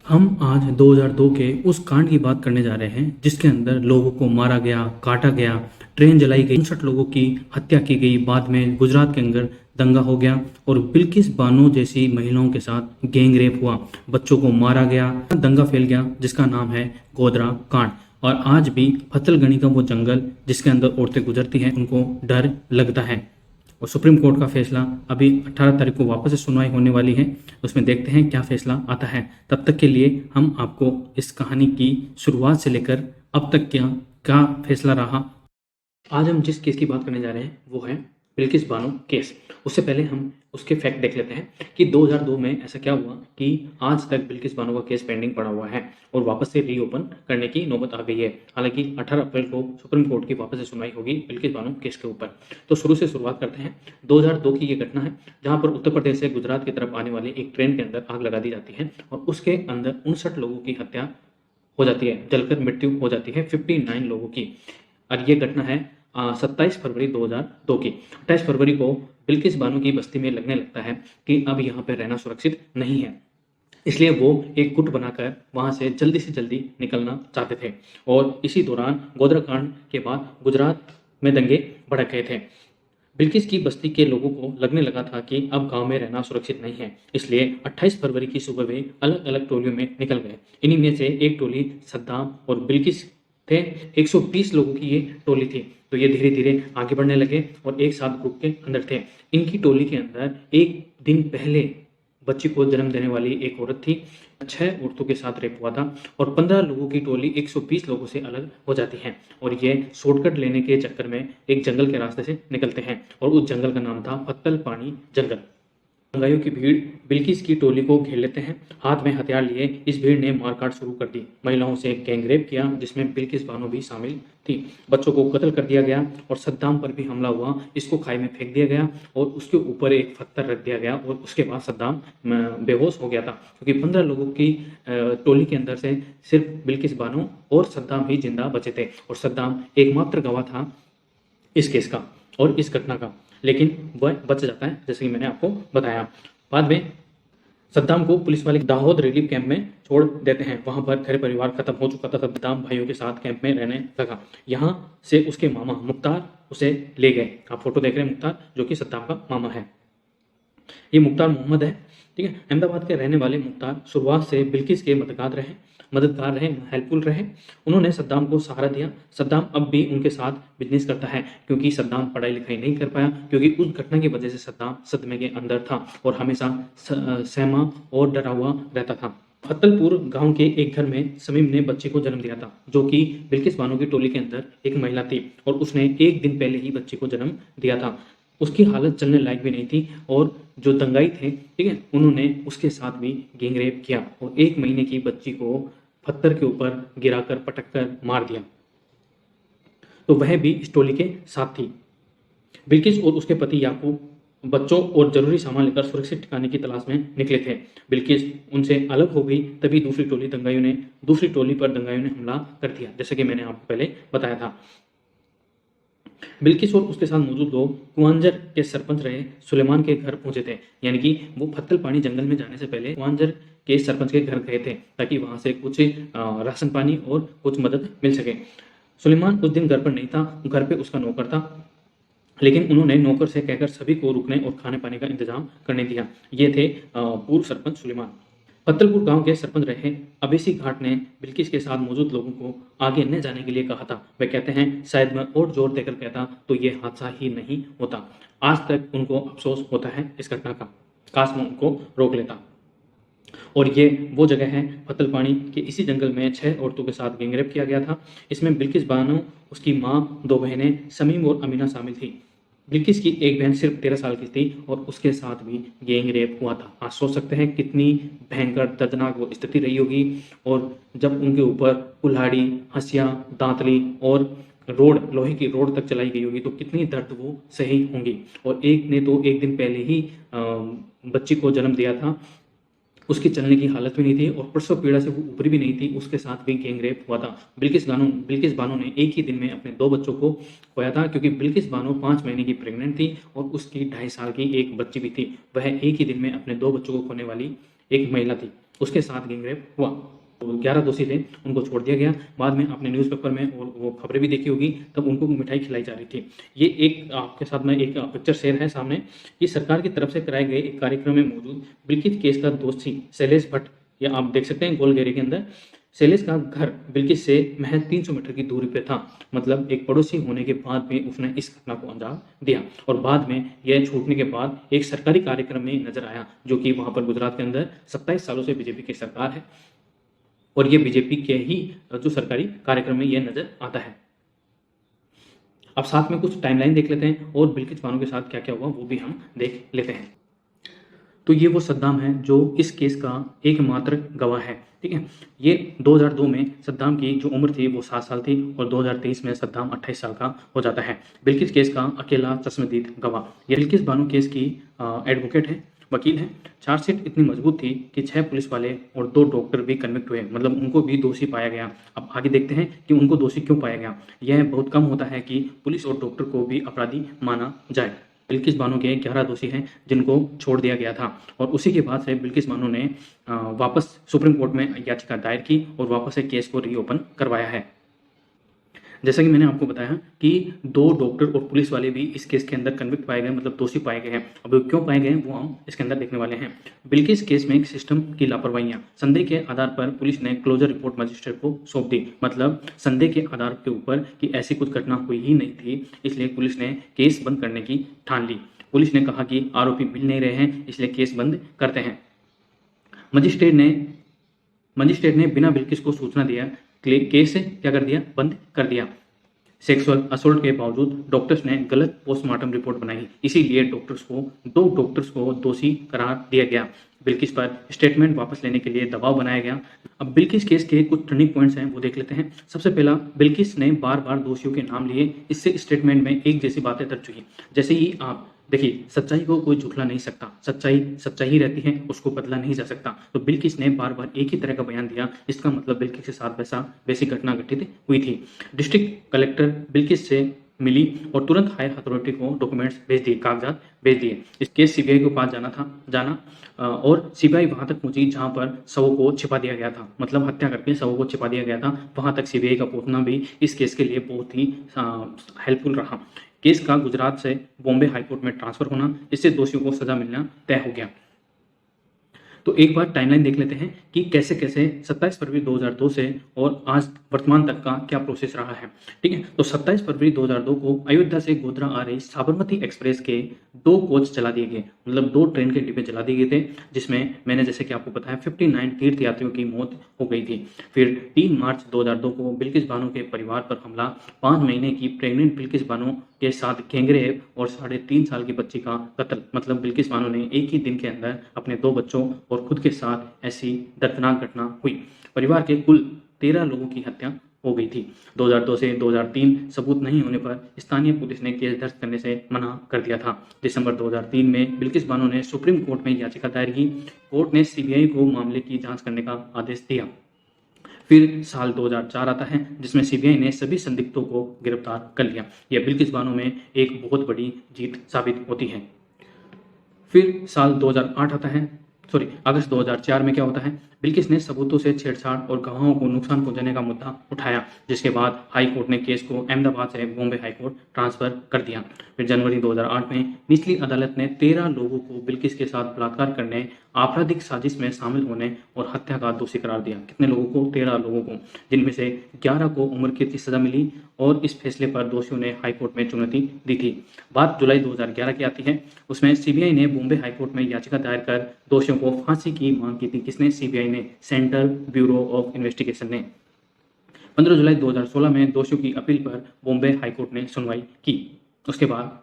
हम आज 2002 के उस कांड की बात करने जा रहे हैं जिसके अंदर लोगों को मारा गया, काटा गया, ट्रेन जलाई गई, 59 लोगों की हत्या की गई। बाद में गुजरात के अंदर दंगा हो गया और बिल्किस बानो जैसी महिलाओं के साथ गैंग रेप हुआ, बच्चों को मारा गया, दंगा फैल गया जिसका नाम है गोधरा कांड। और आज भी फत्तलगणी का वो जंगल जिसके अंदर औरतें गुजरती हैं उनको डर लगता है। और सुप्रीम कोर्ट का फैसला अभी 18 तारीख को वापस से सुनवाई होने वाली है। उसमें देखते हैं क्या फैसला आता है। तब तक के लिए हम आपको इस कहानी की शुरुआत से लेकर अब तक क्या क्या फैसला रहा। आज हम जिस केस की बात करने जा रहे हैं वो है बिल्किस बानो केस। उससे पहले हम उसके फैक्ट देख लेते हैं कि 2002 में ऐसा क्या हुआ कि आज तक बिल्किस बानो का केस पेंडिंग पड़ा हुआ है और वापस से रीओपन करने की नौबत आ गई है। हालांकि 18 अप्रैल को सुप्रीम कोर्ट की वापस से सुनवाई होगी बिल्किस बानो केस के ऊपर। तो शुरू से शुरुआत करते हैं। 2002 की ये घटना है जहां पर उत्तर प्रदेश से गुजरात की तरफ आने वाली एक ट्रेन के अंदर आग लगा दी जाती है और उसके अंदर 59 लोगों की हत्या हो जाती है, जलकर मृत्यु हो जाती है 59 लोगों की। और ये घटना है 27 फरवरी 2002 की। 28 फरवरी को बिल्किस बानो की बस्ती में लगने लगता है कि अब यहाँ पर रहना सुरक्षित नहीं है, इसलिए वो एक गुट बनाकर वहाँ से जल्दी निकलना चाहते थे। और इसी दौरान गोधरा कांड के बाद गुजरात में दंगे भड़क गए थे। बिल्किस की बस्ती के लोगों को लगने लगा था कि अब गांव में रहना सुरक्षित नहीं है, इसलिए 28 फरवरी की सुबह वे अलग अलग टोलियों में निकल गए। इन्हीं में से एक टोली सद्दाम और बिल्किस थे। 120 लोगों की ये टोली थी। तो ये धीरे धीरे आगे बढ़ने लगे और एक साथ ग्रुप के अंदर थे। इनकी टोली के अंदर एक दिन पहले बच्ची को जन्म देने वाली एक औरत थी। 6 औरतों के साथ रेप हुआ था और 15 लोगों की टोली 120 लोगों से अलग हो जाती है और ये शॉर्टकट लेने के चक्कर में एक जंगल के रास्ते से निकलते हैं और उस जंगल का नाम था पत्तल पानी जंगल। दंगाइयों की भीड़ बिल्किस की टोली को घेर लेते हैं। हाथ में हथियार लिए इस भीड़ ने मारकाट शुरू कर दी। महिलाओं से गैंगरेप किया जिसमें बिल्किस बानो भी शामिल थी। बच्चों को कत्ल कर दिया गया और सद्दाम पर भी हमला हुआ। इसको खाई में फेंक दिया गया और उसके ऊपर एक पत्थर रख दिया गया और उसके बाद सद्दाम बेहोश हो गया था, क्योंकि 15 लोगों की टोली के अंदर से सिर्फ बिल्किस बानो और सद्दाम ही जिंदा बचे थे और सद्दाम एकमात्र गवाह था इस केस का और इस घटना का, लेकिन वह बच जाता है जैसे कि मैंने आपको बताया। बाद में सद्दाम को पुलिस वाले दाहोद रिलीफ कैंप में छोड़ देते हैं। वहां पर घर परिवार खत्म हो चुका था। सद्दाम भाइयों के साथ कैंप में रहने लगा। यहाँ से उसके मामा मुख्तार उसे ले गए। आप फोटो देख रहे हैं, मुख्तार जो कि सद्दाम का मामा है। ये मुख्तार मोहम्मद है, ठीक है। अहमदाबाद के रहने वाले मुख्तार शुरुआत से बिल्किस के मददगार रहे, हेल्पफुल रहे। उन्होंने सद्दाम को सहारा दिया। सद्दाम अब भी उनके साथ बिजनेस करता है, क्योंकि सद्दाम पढ़ाई लिखाई नहीं कर पाया, क्योंकि उस घटना की वजह से सद्दाम सदमे के अंदर था और हमेशा सहमा और डरा हुआ रहता था। फतेहपुर गांव के एक घर में समीम ने बच्चे को जन्म दिया था, जो कि बिल्किस बानो की टोली के अंदर एक महिला थी और उसने एक दिन पहले ही बच्चे को जन्म दिया था। उसकी हालत चलने लायक भी नहीं थी और जो दंगाई थे, ठीक है, उन्होंने उसके साथ भी गैंगरेप किया और 1 महीने की बच्ची को पत्थर के ऊपर गिराकर पटक कर मार दिया। तो वह भी इस टोली के साथ थी। बिल्किस और उसके पति याकूब बच्चों और जरूरी सामान लेकर सुरक्षित ठिकाने की तलाश में निकले थे। बिल्किस उनसे अलग हो गई, तभी दूसरी टोली पर दंगाइयों ने हमला कर दिया, जैसे कि मैंने आपको पहले बताया था। बिल्किस और उसके साथ मौजूद लोग कुआंजर के सरपंच रहे सुलेमान के घर पहुंचे थे। यानी कि वो फत्तल पानी जंगल में जाने से पहले कुआंजर के सरपंच के घर गए थे ताकि वहां से कुछ राशन पानी और कुछ मदद मिल सके। सुलेमान उस दिन घर पर नहीं था, घर पे उसका नौकर था, लेकिन उन्होंने नौकर से कहकर सभी को रुकने और खाने पाने का इंतजाम करने दिया। ये थे पूर्व सरपंच सुलेमान। पत्तलपुर गांव के सरपंच रहे अबेसी घाट ने बिल्किस के साथ मौजूद लोगों को आगे न जाने के लिए कहा था। वे कहते हैं, शायद मैं और जोर देकर कहता तो ये हादसा ही नहीं होता। आज तक उनको अफसोस होता है इस घटना का, काश मैं उनको रोक लेता। और ये वो जगह है पत्तलपानी के इसी जंगल में 6 औरतों के साथ गैंगरेप किया गया था। इसमें बिल्किस बानो, उसकी माँ, 2 बहनें समीम और अमीना शामिल थी। बिल्किस की एक बहन सिर्फ 13 साल की थी और उसके साथ भी गैंग रेप हुआ था। आप सोच सकते हैं कितनी भयंकर दर्दनाक वो स्थिति रही होगी। और जब उनके ऊपर कुल्हाड़ी, हंसिया, दांतली और लोहे की रोड तक चलाई गई होगी तो कितनी दर्द वो सही होंगी। और एक ने तो एक दिन पहले ही बच्ची को जन्म दिया था, उसकी चलने की हालत भी नहीं थी और प्रसव पीड़ा से वो ऊपरी भी नहीं थी, उसके साथ भी गैंगरेप हुआ था। बिल्किस बानो ने एक ही दिन में अपने 2 बच्चों को खोया था, क्योंकि बिल्किस बानो 5 महीने की प्रेग्नेंट थी और उसकी 2.5 साल की एक बच्ची भी थी। वह एक ही दिन में अपने 2 बच्चों को खोने वाली एक महिला थी। उसके साथ गैंगरेप हुआ। 11 दोषी थे, उनको छोड़ दिया गया। बाद में आपने न्यूज़पेपर में और वो खबरें भी देखी होगी, तब उनको मिठाई खिलाई जा रही थी। ये एक आपके साथ में एक पिक्चर शेयर है सामने, ये सरकार की तरफ से कराए गए एक कार्यक्रम में मौजूद बिल्किस केस का दोषी शैलेश भट्ट, ये आप देख सकते हैं गोल घेरे के अंदर। शैलेश का घर बिल्किस से महज 300 मीटर की दूरी पे था, मतलब एक पड़ोसी होने के बाद भी उसने इस घटना को अंजाम दिया और बाद में यह छूटने के बाद एक सरकारी कार्यक्रम में नजर आया, जो कि वहां पर गुजरात के अंदर 27 सालों से बीजेपी की सरकार है और ये बीजेपी के ही जो सरकारी कार्यक्रम में ये नजर आता है। अब साथ में कुछ टाइमलाइन देख लेते हैं और बिल्किस बानो के साथ क्या क्या हुआ वो भी हम देख लेते हैं। तो ये वो सद्दाम है जो इस केस का एकमात्र गवाह है, ठीक है। ये 2002 में सद्दाम की जो उम्र थी वो 7 साल थी और 2023 में सद्दाम 28 साल का हो जाता है। बिल्किस केस का अकेला चश्मदीद गवाह। ये बिल्किस बानो केस की एडवोकेट है, वकील है। चार्जशीट इतनी मजबूत थी कि 6 पुलिस वाले और 2 डॉक्टर भी कन्विक्ट हुए, मतलब उनको भी दोषी पाया गया। अब आगे देखते हैं कि उनको दोषी क्यों पाया गया। यह बहुत कम होता है कि पुलिस और डॉक्टर को भी अपराधी माना जाए। बिल्किस बानो के 11 दोषी हैं जिनको छोड़ दिया गया था और उसी के बाद से बिल्किस बानो ने वापस सुप्रीम कोर्ट में याचिका दायर की और वापस से केस को रीओपन करवाया है। जैसा कि मैंने आपको बताया कि 2 डॉक्टर और पुलिस वाले भी इस केस के अंदर कन्विक्ट पाए गए, मतलब दोषी पाए गए हैं। अब क्यों पाए गए हैं वो हम इसके अंदर देखने वाले हैं। बिल्किस केस में सिस्टम की लापरवाहियां, संदेह के आधार पर पुलिस ने क्लोजर रिपोर्ट मजिस्ट्रेट को सौंप दी, मतलब संदेह के आधार के ऊपर कि ऐसी कुछ घटना हुई ही नहीं थी, इसलिए पुलिस ने केस बंद करने की ठान ली। पुलिस ने कहा कि आरोपी मिल नहीं रहे हैं, इसलिए केस बंद करते हैं। मजिस्ट्रेट ने बिना बिल्किस को सूचना दिया केस क्या कर दिया, बंद कर दिया। सेक्सुअल असोल्ट के बावजूद डॉक्टर्स ने गलत पोस्टमार्टम रिपोर्ट बनाई, इसीलिए 2 डॉक्टर्स को दोषी करार दिया गया। बिल्किस पर स्टेटमेंट वापस लेने के लिए दबाव बनाया गया। अब बिल्किस केस के कुछ टर्निंग पॉइंट्स हैं वो देख लेते हैं। सबसे पहला, बिल्किस ने बार बार दोषियों के नाम लिए, इससे स्टेटमेंट में एक जैसी बातें दर्ज हुई। जैसे ही आप देखिए, सच्चाई को कोई झुठला नहीं सकता, सच्चाई ही रहती है, उसको बदला नहीं जा सकता। तो बिल्किस ने बार बार एक ही तरह का बयान दिया, इसका मतलब बिल्किस के साथ वैसी घटना घटित हुई थी। डिस्ट्रिक्ट कलेक्टर बिल्किस से मिली और तुरंत हायर अथॉरिटी को डॉक्यूमेंट्स भेज दिए, कागजात भेज दिए। इस केस सीबीआई के पास जाना और सीबीआई वहां तक पहुंची जहां पर शवों को छिपा दिया गया था, मतलब हत्या करके शवों को छिपा दिया गया था। वहां तक सीबीआई का पहुंचना भी इस केस के लिए बहुत ही हेल्पफुल रहा। केस का गुजरात से बॉम्बे हाईकोर्ट में ट्रांसफर होना, इससे दोषियों को सजा मिलना तय हो गया। तो एक बार टाइमलाइन देख लेते हैं कि कैसे कैसे 27 फरवरी 2002 से और आज वर्तमान तक का क्या प्रोसेस रहा है, ठीक है। तो 27 फरवरी 2002 को अयोध्या से गोधरा आ रही साबरमती एक्सप्रेस के 2 कोच चला दिए गए, मतलब 2 ट्रेन के डिब्बे चला दिए गए थे, जिसमें मैंने जैसे कि आपको बताया 59 तीर्थ यात्रियों की मौत हो गई थी। फिर 3 मार्च 2002 को बिल्किस बानो के परिवार पर हमला, 5 महीने की प्रेग्नेंट बिल्किस बानो के साथ गैंगरेप और 3.5 साल की बच्ची का कत्ल, मतलब बिल्किस बानो ने एक ही दिन के अंदर अपने 2 बच्चों और खुद के साथ ऐसी दर्दनाक घटना हुई। परिवार के कुल 13 लोगों की हत्या हो गई थी। 2002 से 2003 सबूत नहीं होने पर स्थानीय पुलिस ने केस दर्ज करने से मना कर दिया था। दिसंबर 2003 में बिल्किस बानो ने सुप्रीम कोर्ट में याचिका दायर की। कोर्ट ने सीबीआई को मामले की जांच करने का आदेश दिया। फिर साल 2004 आता है जिसमें सीबीआई ने सभी संदिग्धों को गिरफ्तार कर लिया। यह बिल्किस बानो में एक बहुत बड़ी जीत साबित होती है। फिर साल 2008 आता है, अगस्त 2004 में क्या होता है, बिल्किस ने सबूतों से छेड़छाड़ और गवाहों को नुकसान पहुंचाने का मुद्दा उठाया, जिसके बाद हाई कोर्ट ने केस को अहमदाबाद से बॉम्बे हाई कोर्ट ट्रांसफर कर दिया। फिर जनवरी 2008 में निचली अदालत ने 13 लोगों को बिल्किस के साथ बलात्कार करने, आपराधिक साजिश में शामिल होने और हत्या का दोषी करार दिया। कितने लोगों को? 13 लोगों को, जिनमें से 11 को उम्र कैद की सजा मिली और इस फैसले पर दोषियों ने हाई कोर्ट में चुनौती दी थी। बात जुलाई 2011 की आती है, उसमें सीबीआई ने बॉम्बे हाई कोर्ट में याचिका दायर कर दोषियों को फांसी की मांग की थी। किसने? सीबीआई ने, सेंट्रल ब्यूरो ऑफ इन्वेस्टिगेशन ने। 15 जुलाई 2016 में दोषियों की अपील पर बॉम्बे हाईकोर्ट ने सुनवाई की। उसके बाद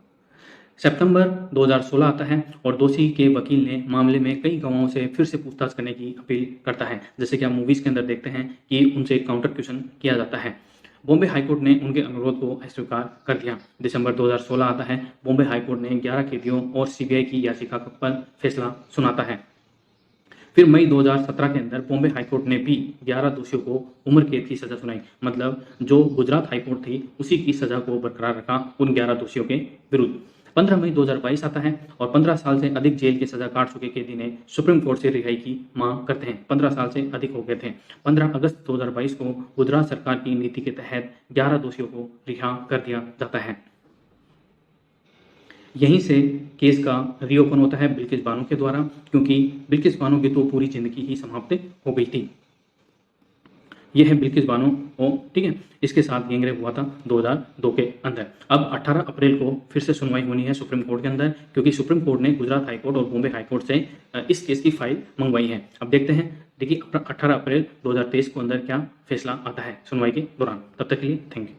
सितंबर 2016 आता है और दोषी के वकील ने मामले में कई गवाहों से फिर से पूछताछ करने की अपील करता है। जैसे कि आप मूवीज के अंदर देखते हैं कि उनसे काउंटर क्वेश्चन किया जाता है। बॉम्बे हाईकोर्ट ने उनके अनुरोध को अस्वीकार कर दिया। दिसंबर 2016 आता है, बॉम्बे हाईकोर्ट ने 11 कैदियों और सीबीआई की याचिका पर फैसला सुनाता है। फिर मई 2017 के अंदर बॉम्बे हाईकोर्ट ने भी 11 दोषियों को उम्र कैद की सजा सुनाई, मतलब जो गुजरात हाईकोर्ट थी उसी की सजा को बरकरार रखा उन 11 दोषियों के विरुद्ध। 15 मई 2022 आता है और 15 साल से अधिक जेल की सजा काट चुके कैदी ने सुप्रीम कोर्ट से रिहाई की मांग करते हैं। 15 साल से अधिक हो गए थे। 15 अगस्त 2022 को गुजरात सरकार की नीति के तहत 11 दोषियों को रिहा कर दिया जाता है। यहीं से केस का रीओपन होता है बिल्किस बानो के द्वारा, क्योंकि बिल्किस बानो की तो पूरी जिंदगी ही समाप्त हो गई थी। यह है बिल्किस बानो हो, ठीक है। इसके साथ गैंगरेप हुआ था 2002 के अंदर। अब 18 अप्रैल को फिर से सुनवाई होनी है सुप्रीम कोर्ट के अंदर, क्योंकि सुप्रीम कोर्ट ने गुजरात हाई कोर्ट और बॉम्बे हाई कोर्ट से इस केस की फाइल मंगवाई है। अब देखते हैं, देखिए 18 अप्रैल 2023 को अंदर क्या फैसला आता है सुनवाई के दौरान। तब तक के लिए थैंक यू।